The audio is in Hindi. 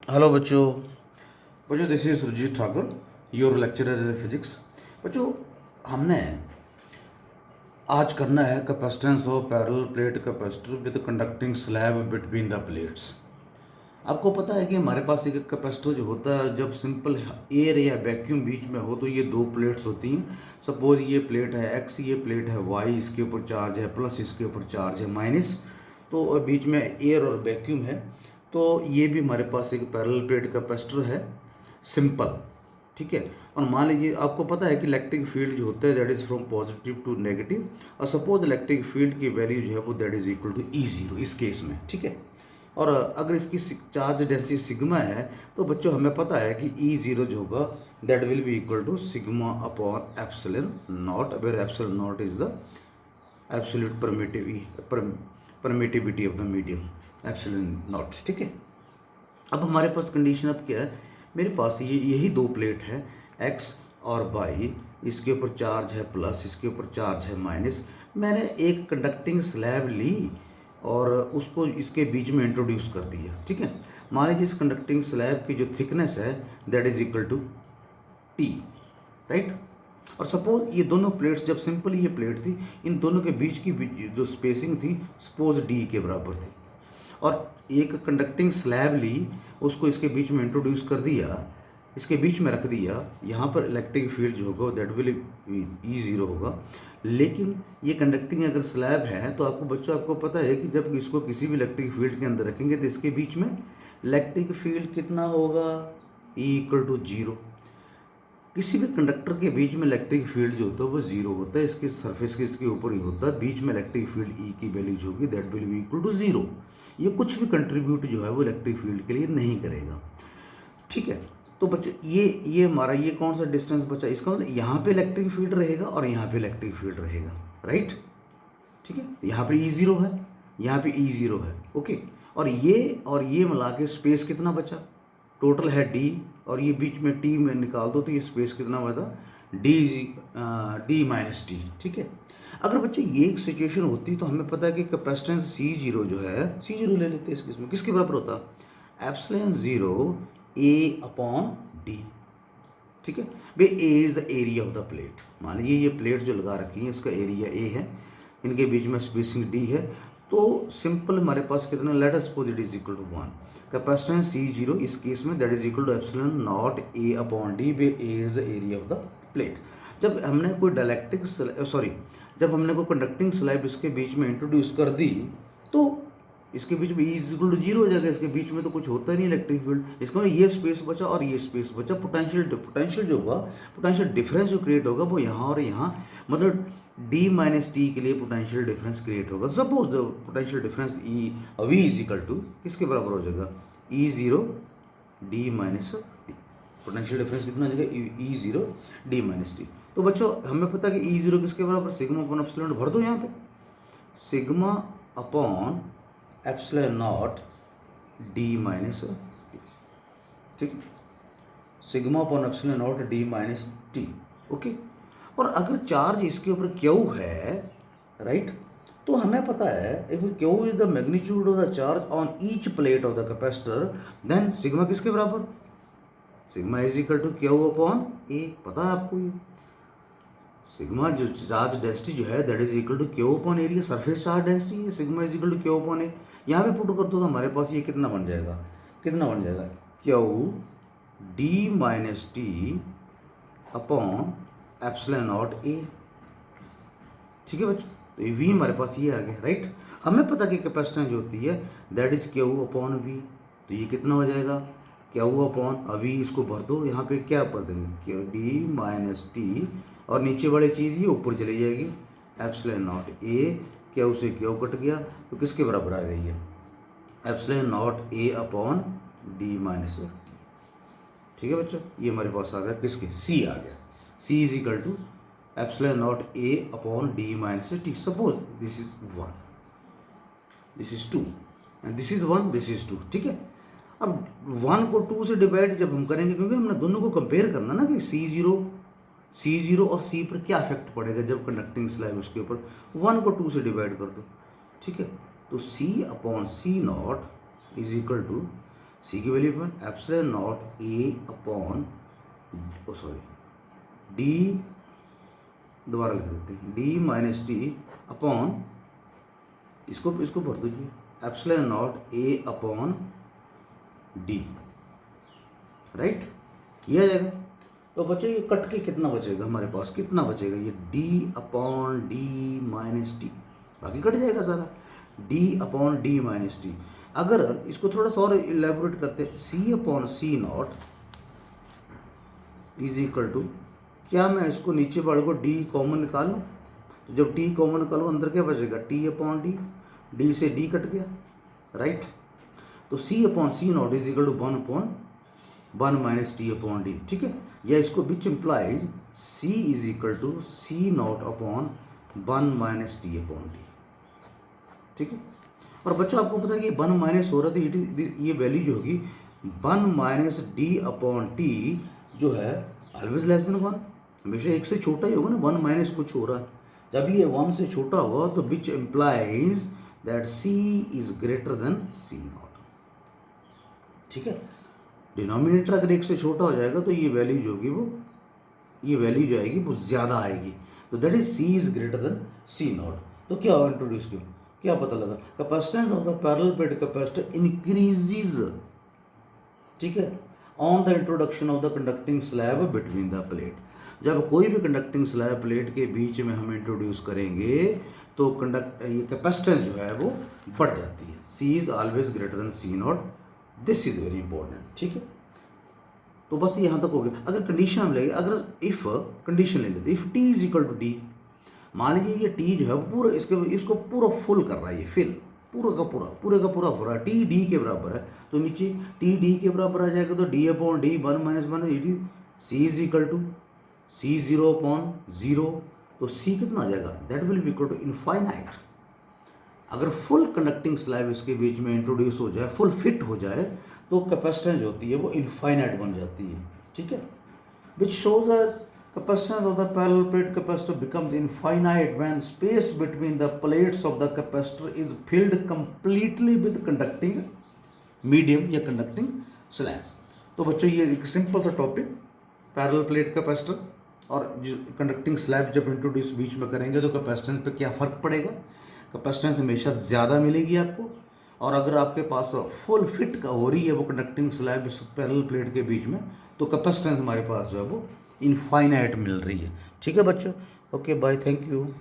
हेलो बच्चों। बच्चों this is Surjeet Thakur, your lecturer in physics. बच्चों, हमने आज करना है capacitance of parallel plate capacitor with conducting slab between the plates. आपको पता है कि हमारे पास एक कैपेसिटर जो होता है, जब सिंपल एयर या वैक्यूम बीच में हो तो ये दो प्लेट्स होती हैं। सपोज ये प्लेट है एक्स, ये प्लेट है वाई, इसके ऊपर चार्ज है प्लस, इसके ऊपर चार्ज है माइनस। तो बीच में एयर और वैक्यूम है। तो ये भी हमारे पास एक पैरेलल प्लेट कैपेसिटर है, सिंपल। ठीक है। और मान लीजिए आपको पता है कि इलेक्ट्रिक फील्ड जो होता है that is from positive to negative, और सपोज इलेक्ट्रिक फील्ड की वैल्यू जो है वो that is equal to E0 इस केस में। ठीक है। और अगर इसकी चार्ज डेंसिटी सिग्मा है तो बच्चों हमें पता है कि E0 जो होगा that will be equal to sigma upon epsilon naught, where epsilon naught is the absolute permittivity of the medium, epsilon naught. ठीक है। अब हमारे पास कंडीशन अब क्या है, मेरे पास यही दो प्लेट है एक्स और वाई, इसके ऊपर चार्ज है प्लस, इसके ऊपर चार्ज है माइनस। मैंने एक कंडक्टिंग स्लैब ली और उसको इसके बीच में इंट्रोड्यूस कर दिया। ठीक है। मान लीजिए इस कंडक्टिंग स्लैब की जो थिकनेस है that is equal to T, right. और सपोज ये दोनों प्लेट्स, जब सिंपल ये प्लेट थी, इन दोनों के बीच की जो स्पेसिंग थी सपोज डी के बराबर थी, और एक कंडक्टिंग स्लैब ली, उसको इसके बीच में इंट्रोड्यूस कर दिया, इसके बीच में रख दिया। यहाँ पर इलेक्ट्रिक फील्ड जो होगा दैट विल E0 होगा। लेकिन ये कंडक्टिंग अगर स्लैब है तो आपको बच्चों आपको पता है कि जब इसको किसी भी इलेक्ट्रिक फील्ड के अंदर रखेंगे तो इसके बीच में इलेक्ट्रिक फील्ड कितना होगा, E = 0। किसी भी कंडक्टर के बीच में इलेक्ट्रिक फील्ड जो होता है वो 0 होता है, इसके सरफेस के इसके ऊपर ही होता है। बीच में इलेक्ट्रिक फील्ड E की वैल्यू जो होगी that will be equal to 0। ये कुछ भी कंट्रीब्यूट जो है वो इलेक्ट्रिक फील्ड के लिए नहीं करेगा। ठीक है। तो बच्चों ये हमारा ये कौन सा डिस्टेंस बचा, इसका मतलब यहाँ पे इलेक्ट्रिक फील्ड रहेगा और यहाँ पे इलेक्ट्रिक फील्ड रहेगा, राइट। ठीक है। यहाँ पे E0 है, यहाँ पे E0 है, ओके। और ये मिला के स्पेस कितना बचा, टोटल है D, और ये बीच में T में निकाल दो तो ये स्पेस कितना बचा, D-T। ठीक है। अगर बच्चे ये एक सिचुएशन होती तो हमें पता है कि कैपेसिटेंस C0 जो है, C0 ले लेते हैं इसमें, किसके बराबर होता, एप्सिलॉन 0 A/D। ठीक है भाई। A is the area of the plate. मान लीजिए ये प्लेट जो लगा रखी है इसका एरिया A है, इनके बीच में स्पेसिंग D है। तो सिंपल हमारे पास कितना, let us suppose it is equal to 1। Capacitance C0 इस केस में that is equal to epsilon naught A/D, बे A is the area of the plate. जब हमने कोई डाइलेक्ट्रिक जब हमने कोई कंडक्टिंग स्लैब इसके बीच में इंट्रोड्यूस कर दी तो इसके बीच में E = 0 हो जाएगा, इसके बीच में तो कुछ होता ही नहीं इलेक्ट्रिक फील्ड। इसका मतलब ये स्पेस बचा और ये स्पेस बचा। पोटेंशियल जो होगा, पोटेंशियल डिफरेंस जो क्रिएट होगा वो यहाँ और यहाँ, मतलब D-T के लिए पोटेंशियल डिफरेंस क्रिएट होगा। Suppose the potential difference V = किसके बराबर हो जाएगा, E0 D-T। पोटेंशियल डिफरेंस कितना हो जाएगा, E0 D-T। तो बच्चों हमें पता है कि E0 किसके बराबर, सिग्मा अपॉन एप्सिलॉन भर दो यहाँ पे, sigma upon epsilon not D-T। ठीक है। Sigma upon epsilon not D-T, okay. और अगर चार्ज इसके ऊपर Q है, राइट, तो हमें पता है if Q is the magnitude of the charge on each plate of the capacitor, then sigma किसके बराबर, sigma is equal to Q upon A। पता है आपको ये सिग्मा जो चार्ज डेंसिटी जो है that is equal to Q upon area, surface charge density है, sigma is equal to Q upon A। यहाँ पे पुट कर दो तो हमारे पास ये कितना बन जाएगा, Q D-T upon epsilon naught A। ठीक है बच्चों। तो ये V हमारे पास ये आ गया, राइट। हमें पता कि कैपेसिटेंस जो होती है that is Q upon V। तो ये कितना हो जाएगा, Q अपॉन V, इसको भर दो यहाँ पे, क्या भर देंगे, Q D-T, और नीचे वाली चीज़ ये ऊपर चली जाएगी, एप्सिलॉन नॉट A। Q से Q कट गया तो किसके बराबर आ गई है, epsilon naught A upon D-T। ठीक है बच्चों। ये हमारे पास आ गया किसके, C आ गया। C is equal to epsilon naught A upon D-T। Suppose this is 1, this is 2 and this is 1, this is 2। ठीक है। अब 1 को 2 से डिवाइड जब हम करेंगे, क्योंकि हमने दोनों को कंपेयर करना ना कि C0 और C पर क्या इफेक्ट पड़ेगा जब कंडक्टिंग स्लैब उसके ऊपर, 1 को 2 से डिवाइड कर दो। ठीक है। तो C upon C not is equal to C की वैल्यू अपन epsilon not A upon D, दोबारा लिख सकते हैं डी माइनस टी अपॉन, इसको भर दीजिए, epsilon not A upon D, right, ये आ जाएगा। तो बच्चों ये कट के कितना बचेगा हमारे पास, कितना बचेगा, ये D upon D minus T, बाकी कट जाएगा सारा, D upon D minus T. अगर इसको थोड़ा सा और इलेबोरेट करते हैं, C upon C not is equal to, क्या मैं इसको नीचे वाले को डी कॉमन निकाल लूँ, तो जब टी कॉमन निकालो अंदर क्या बचेगा, टी अपॉन डी, डी से डी कट गया, राइट। तो C upon C not is equal to 1 upon 1 minus T upon D, ठीक है। या इसको which implies C is equal to C not upon 1 minus T upon D, ठीक है। और बच्चों आपको पता है कि 1 माइनस हो रहा था, ये वैल्यू जो होगी 1 माइनस डी अपॉन टी जो है ऑलवेज लेस देन 1, हमेशा एक से छोटा ही होगा ना, 1 माइनस कुछ हो रहा है, जब ये 1 से छोटा होगा तो which implies that C is greater than C naught, ठीक है। डिनोमिनेटर अगर 1 से छोटा हो जाएगा तो ये वैल्यू जो होगी वो, ये वैल्यू जो आएगी वो ज़्यादा आएगी, तो that is C is greater than C naught. तो क्या हुआ इंट्रोड्यूस किया, क्या पता लगा, capacitance of the parallel plate capacitor increases, ठीक है, on the introduction of the conducting slab between the plate. जब कोई भी कंडक्टिंग स्लैब प्लेट के बीच में हम इंट्रोड्यूस करेंगे तो ये कैपेसिटेंस जो है वो बढ़ जाती है, C is always greater than C not, this is very important, ठीक है। तो बस यहाँ तक हो गया। अगर कंडीशन हम लेंगे, अगर इफ कंडीशन ले लेते, if T is equal to D, मान लीजिए ये टी जो है पूरा इसको पूरा फुल कर रहा है, ये फिल पूरा का पूरा हो रहा है, टी डी के बराबर है, तो नीचे टी डी के बराबर आ जाएगा, तो D upon D 1 minus 1 it is C is equal to C 0 upon 0, तो सी कितना आ जाएगा, that will be equal to infinite. अगर फुल कंडक्टिंग स्लैब इसके बीच में इंट्रोड्यूस हो जाए, फुल फिट हो जाए, तो कैपेसिटेंस जो होती है वो इनफाइनाइट बन जाती है, ठीक है। Which shows us capacitance of the parallel plate capacitor becomes infinite when space between the plates of the capacitor is filled completely with conducting medium या conducting slab। तो बच्चों ये एक सिंपल सा टॉपिक, पैरेलल प्लेट कैपेसिटर और कंडक्टिंग स्लैब जब इंट्रोड्यूस बीच में करेंगे तो कैपेसिटेंस पे क्या फ़र्क पड़ेगा, कैपेसिटेंस हमेशा ज़्यादा मिलेगी आपको, और अगर आपके पास फुल फिट का हो रही है वो कंडक्टिंग स्लैब इस पैरेलल प्लेट के बीच में, तो कैपेसिटेंस हमारे पास जो है वो इनफाइनाइट मिल रही है, ठीक है बच्चों। Okay bye, thank you.